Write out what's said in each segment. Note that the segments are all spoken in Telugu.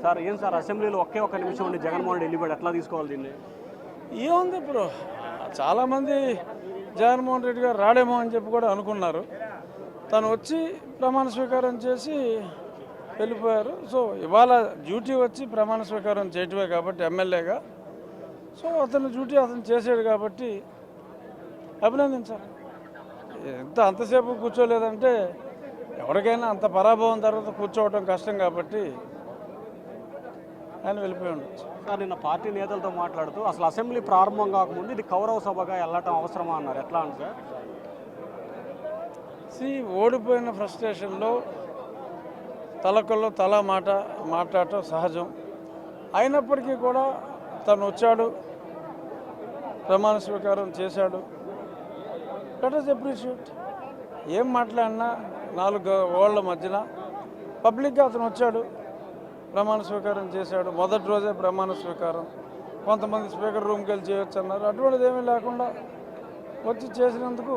సార్ ఏం సార్ అసెంబ్లీలో ఒకే ఒక్క నిమిషం ఉండి జగన్మోహన్ రెడ్డి వెళ్ళిపోయాడు, ఎట్లా తీసుకోవాలి దీన్ని? ఏముంది ఇప్పుడు చాలామంది జగన్మోహన్ రెడ్డి గారు రాడేమో అని చెప్పి కూడా అనుకున్నారు. తను వచ్చి ప్రమాణ స్వీకారం చేసి వెళ్ళిపోయారు. సో ఇవాళ డ్యూటీ వచ్చి ప్రమాణ స్వీకారం చేయటమే కాబట్టి ఎమ్మెల్యేగా, సో అతను డ్యూటీ అతను చేసాడు కాబట్టి అభినందించాలి. అంతసేపు కూర్చోలేదంటే ఎవరికైనా అంత పరాభవం తర్వాత కూర్చోవడం కష్టం కాబట్టి ఆయన వెళ్ళిపోయి ఉండొచ్చు. సార్ నిన్న పార్టీ నేతలతో మాట్లాడుతూ అసలు అసెంబ్లీ ప్రారంభం కాకముందు ఇది కౌరవ సభగా వెళ్ళటం అవసరమా అన్నారు. ఎట్లా అని సార్? ఓడిపోయిన ఫ్రస్ట్రేషన్లో తలకొల్లో తల మాట్లాడటం సహజం. అయినప్పటికీ కూడా తను వచ్చాడు, ప్రమాణ స్వీకారం చేశాడు. Let us appreciate. ఏం మాట్లాడినా 4 ఓళ్ళ మధ్యన పబ్లిక్గా అతను వచ్చాడు, ప్రమాణ స్వీకారం చేశాడు. మొదటి రోజే ప్రమాణ స్వీకారం. కొంతమంది స్పీకర్ రూమ్కి వెళ్ళి చేయొచ్చు అన్నారు. అటువంటిది ఏమీ లేకుండా వచ్చి చేసినందుకు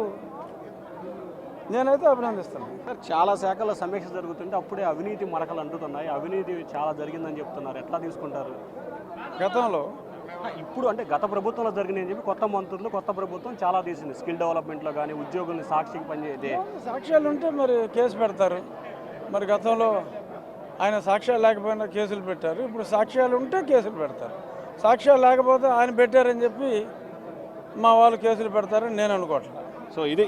నేనైతే అభినందిస్తున్నాను. సార్ చాలా శాఖల్లో సమీక్ష జరుగుతుంటే అప్పుడే అవినీతి మరకలు అంటున్నాయి, అవినీతి చాలా జరిగిందని చెప్తున్నారు. ఎట్లా తీసుకుంటారు? గతంలో ఇప్పుడు అంటే గత ప్రభుత్వంలో జరిగినాయని చెప్పి కొత్త మంత్రులు కొత్త ప్రభుత్వం చాలా తీసింది. స్కిల్ డెవలప్మెంట్లో కానీ ఉద్యోగుల్ని సాక్షికి పనిచేయదే సాక్ష్యాలు ఉంటే మరి కేసు పెడతారు. మరి గతంలో ఆయన సాక్ష్యాలు లేకపోయినా కేసులు పెట్టారు. ఇప్పుడు సాక్ష్యాలు ఉంటే కేసులు పెడతారు. సాక్ష్యాలు లేకపోతే ఆయన పెట్టారని చెప్పి మా వాళ్ళు కేసులు పెడతారని నేను అనుకోవట్లేదు. సో ఇది